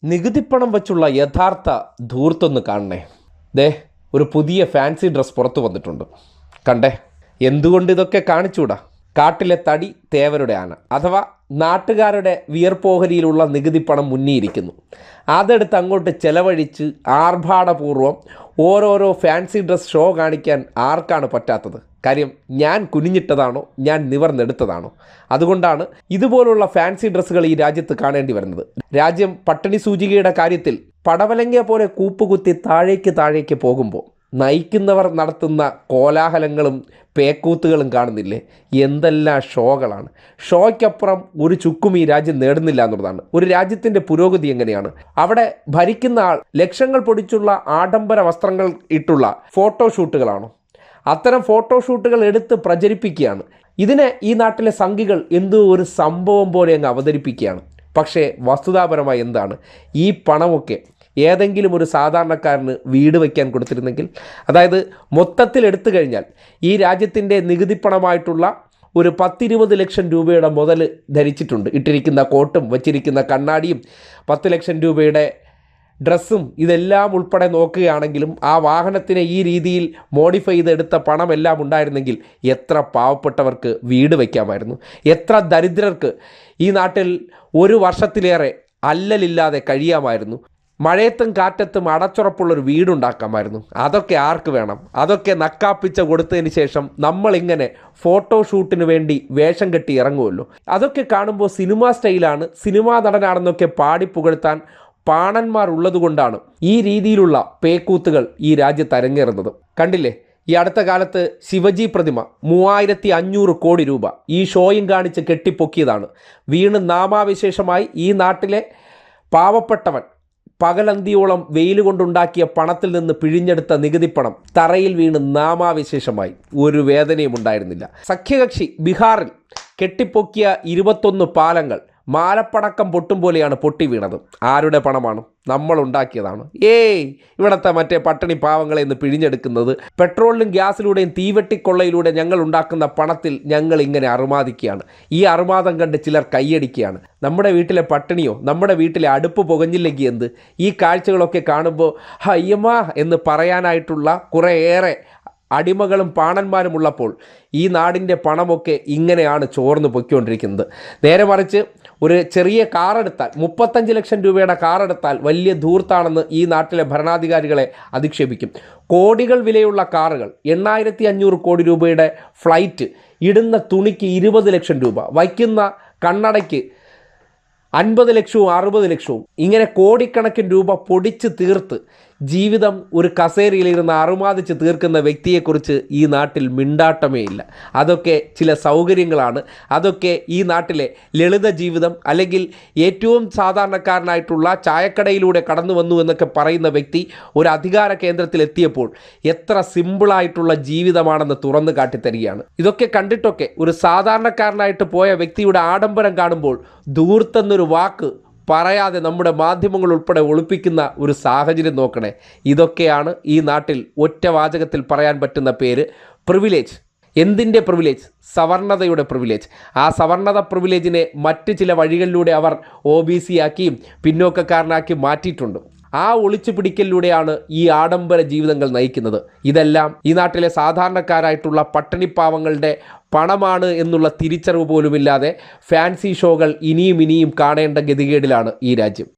നികുതിപ്പണം വെച്ചുള്ള യഥാർത്ഥ ധൂർത്തൊന്ന് കാണണേ. ദേ ഒരു പുതിയ ഫാൻസി ഡ്രസ്സ് പുറത്തു വന്നിട്ടുണ്ട്, കണ്ടേ. എന്തുകൊണ്ട് ഇതൊക്കെ കാണിച്ചൂടാ? കാട്ടിലെ തടി തേവരുടെ ആന, അഥവാ നാട്ടുകാരുടെ വിയർപ്പോഹരിയിലുള്ള നികുതിപ്പണം മുന്നിയിരിക്കുന്നു. അതെടുത്ത് അങ്ങോട്ട് ചെലവഴിച്ച് ആർഭാടപൂർവ്വം ഓരോരോ ഫാൻസി ഡ്രസ് ഷോ കാണിക്കാൻ ആർക്കാണ് പറ്റാത്തത്? കാര്യം ഞാൻ കുനിഞ്ഞിട്ടതാണോ, ഞാൻ നിവർന്നെടുത്തതാണോ? അതുകൊണ്ടാണ് ഇതുപോലുള്ള ഫാൻസി ഡ്രസ്സുകൾ ഈ രാജ്യത്ത് കാണേണ്ടി വരുന്നത്. രാജ്യം പട്ടിണി സൂചികയുടെ കാര്യത്തിൽ പടവലങ്ങിയ പോലെ കൂപ്പുകുത്തി താഴേക്ക് പോകുമ്പോൾ നയിക്കുന്നവർ നടത്തുന്ന കോലാഹലങ്ങളും പേക്കൂത്തുകളും കാണുന്നില്ലേ? എന്തെല്ലാം ഷോകളാണ്! ഷോയ്ക്കപ്പുറം ഒരു ചുക്കും ഈ രാജ്യം നേടുന്നില്ല എന്നുള്ളതാണ്. ഒരു രാജ്യത്തിൻ്റെ പുരോഗതി എങ്ങനെയാണ്? അവിടെ ഭരിക്കുന്ന ആൾ ലക്ഷങ്ങൾ പൊടിച്ചുള്ള ആഡംബര വസ്ത്രങ്ങൾ ഇട്ടുള്ള ഫോട്ടോഷൂട്ടുകളാണോ? അത്തരം ഫോട്ടോഷൂട്ടുകൾ എടുത്ത് പ്രചരിപ്പിക്കുകയാണ്. ഇതിനെ ഈ നാട്ടിലെ സംഘികൾ എന്തോ ഒരു സംഭവം പോലെ അങ്ങ് അവതരിപ്പിക്കുകയാണ്. പക്ഷേ വസ്തുതാപരമായി എന്താണ്? ഈ പണമൊക്കെ ഏതെങ്കിലും ഒരു സാധാരണക്കാരന് വീട് വയ്ക്കാൻ കൊടുത്തിരുന്നെങ്കിൽ, അതായത് മൊത്തത്തിൽ എടുത്തു കഴിഞ്ഞാൽ ഈ രാജ്യത്തിൻ്റെ നികുതിപ്പണമായിട്ടുള്ള ഒരു 10-20 ലക്ഷം രൂപയുടെ മുതൽ ധരിച്ചിട്ടുണ്ട്. ഇട്ടിരിക്കുന്ന കോട്ടും വച്ചിരിക്കുന്ന കണ്ണാടിയും 10 ലക്ഷം രൂപയുടെ ഡ്രസ്സും ഇതെല്ലാം ഉൾപ്പെടെ നോക്കുകയാണെങ്കിലും ആ വാഹനത്തിനെ ഈ രീതിയിൽ മോഡിഫൈ ചെയ്തെടുത്ത പണമെല്ലാം ഉണ്ടായിരുന്നെങ്കിൽ എത്ര പാവപ്പെട്ടവർക്ക് വീട് വയ്ക്കാമായിരുന്നു, എത്ര ദരിദ്രർക്ക് ഈ നാട്ടിൽ ഒരു വർഷത്തിലേറെ അല്ലലില്ലാതെ കഴിയാമായിരുന്നു, മഴയത്തും കാറ്റത്തും അടച്ചുറപ്പുള്ളൊരു വീടുണ്ടാക്കാമായിരുന്നു. അതൊക്കെ ആർക്ക് വേണം? അതൊക്കെ നക്കാപ്പിച്ച കൊടുത്തതിന് ശേഷം നമ്മളിങ്ങനെ ഫോട്ടോഷൂട്ടിന് വേണ്ടി വേഷം കെട്ടി ഇറങ്ങുമല്ലോ. അതൊക്കെ കാണുമ്പോൾ സിനിമാ സ്റ്റൈലാണ്, സിനിമാ നടനാണെന്നൊക്കെ പാടിപ്പുകഴ്ത്താൻ പാണന്മാർ ഉള്ളതുകൊണ്ടാണ് ഈ രീതിയിലുള്ള പേക്കൂത്തുകൾ ഈ രാജ്യത്ത് അരങ്ങേറുന്നത്. കണ്ടില്ലേ, ഈ അടുത്ത കാലത്ത് ശിവജി പ്രതിമ 3500 കോടി രൂപ ഈ ഷോയും കാണിച്ച് കെട്ടിപ്പൊക്കിയതാണ്. വീണ് നാമാവിശേഷമായി ഈ നാട്ടിലെ പാവപ്പെട്ടവൻ പകലന്തിയോളം വെയിൽ കൊണ്ടുണ്ടാക്കിയ പണത്തിൽ നിന്ന് പിഴിഞ്ഞെടുത്ത നികുതിപ്പണം തറയിൽ വീണ് നാമാവിശേഷമായി. ഒരു വേദനയും ഉണ്ടായിരുന്നില്ല. സഖ്യകക്ഷി ബീഹാറിൽ കെട്ടിപ്പൊക്കിയ 21 പാലങ്ങൾ മാലപ്പടക്കം പൊട്ടും പോലെയാണ് പൊട്ടി വീണത്. ആരുടെ പണമാണ്? നമ്മൾ ഉണ്ടാക്കിയതാണ്. ഇവിടുത്തെ മറ്റേ പട്ടിണി പാവങ്ങളെ നിന്ന് പിഴിഞ്ഞെടുക്കുന്നത് പെട്രോളിലും ഗ്യാസിലൂടെയും തീവെട്ടിക്കൊള്ളയിലൂടെ ഞങ്ങൾ ഉണ്ടാക്കുന്ന പണത്തിൽ ഞങ്ങൾ ഇങ്ങനെ അറുമാദിക്കുകയാണ്. ഈ അറുമാദം കണ്ട് ചിലർ കൈയടിക്കുകയാണ്. നമ്മുടെ വീട്ടിലെ പട്ടിണിയോ, നമ്മുടെ വീട്ടിലെ അടുപ്പ് പുകഞ്ഞില്ലെങ്കിൽ എന്ത്? ഈ കാഴ്ചകളൊക്കെ കാണുമ്പോൾ അയ്യമ്മ എന്ന് പറയാനായിട്ടുള്ള കുറേയേറെ അടിമകളും പാണന്മാരും ഉള്ളപ്പോൾ ഈ നാടിൻ്റെ പണമൊക്കെ ഇങ്ങനെയാണ് ചോർന്ന് പൊയ്ക്കൊണ്ടിരിക്കുന്നത്. നേരെ മറിച്ച് ഒരു ചെറിയ കാറെടുത്താൽ, 35 ലക്ഷം രൂപയുടെ കാറെടുത്താൽ വലിയ ധൂർത്താണെന്ന് ഈ നാട്ടിലെ ഭരണാധികാരികളെ അധിക്ഷേപിക്കും. കോടികൾ വിലയുള്ള കാറുകൾ, 8500 കോടി രൂപയുടെ ഫ്ലൈറ്റ്, ഇടുന്ന തുണിക്ക് 20 ലക്ഷം രൂപ, വയ്ക്കുന്ന കണ്ണടയ്ക്ക് 50 ലക്ഷവും 60 ലക്ഷവും, ഇങ്ങനെ കോടിക്കണക്കിന് രൂപ പൊടിച്ച് തീർത്ത് ജീവിതം ഒരു കസേരയിലിരുന്ന് അറുമാദിച്ച് തീർക്കുന്ന വ്യക്തിയെക്കുറിച്ച് ഈ നാട്ടിൽ മിണ്ടാട്ടമേ ഇല്ല. അതൊക്കെ ചില സൗകര്യങ്ങളാണ്. അതൊക്കെ ഈ നാട്ടിലെ ലളിത ജീവിതം, അല്ലെങ്കിൽ ഏറ്റവും സാധാരണക്കാരനായിട്ടുള്ള ചായക്കടയിലൂടെ കടന്നു വന്നു എന്നൊക്കെ പറയുന്ന വ്യക്തി ഒരു അധികാര കേന്ദ്രത്തിലെത്തിയപ്പോൾ എത്ര സിമ്പിളായിട്ടുള്ള ജീവിതമാണെന്ന് തുറന്നു കാട്ടിത്തരികയാണ്. ഇതൊക്കെ കണ്ടിട്ടൊക്കെ ഒരു സാധാരണക്കാരനായിട്ട് പോയ വ്യക്തിയുടെ ആഡംബരം കാണുമ്പോൾ ധൂർത്തെന്നൊരു വാക്ക് പറയാതെ നമ്മുടെ മാധ്യമങ്ങൾ ഉൾപ്പെടെ ഒളിപ്പിക്കുന്ന ഒരു സാഹചര്യം നോക്കണേ. ഇതൊക്കെയാണ് ഈ നാട്ടിൽ ഒറ്റ വാചകത്തിൽ പറയാൻ പറ്റുന്ന പേര് പ്രിവിലേജ്. എന്തിൻ്റെ പ്രിവിലേജ്? സവർണതയുടെ പ്രിവിലേജ്. ആ സവർണത പ്രിവിലേജിനെ മറ്റ് ചില വഴികളിലൂടെ അവർ OBC ആക്കിയും പിന്നോക്കക്കാരനാക്കി മാറ്റിയിട്ടുണ്ട്. ആ ഒളിച്ചു പിടിക്കലിലൂടെയാണ് ഈ ആഡംബര ജീവിതങ്ങൾ നയിക്കുന്നത്. ഇതെല്ലാം ഈ നാട്ടിലെ സാധാരണക്കാരായിട്ടുള്ള പട്ടിണിപ്പാവങ്ങളുടെ പണമാണ് എന്നുള്ള തിരിച്ചറിവ് പോലുമില്ലാതെ ഫാൻസി ഷോകൾ ഇനിയും കാണേണ്ട ഗതികേടിലാണ് ഈ രാജ്യം.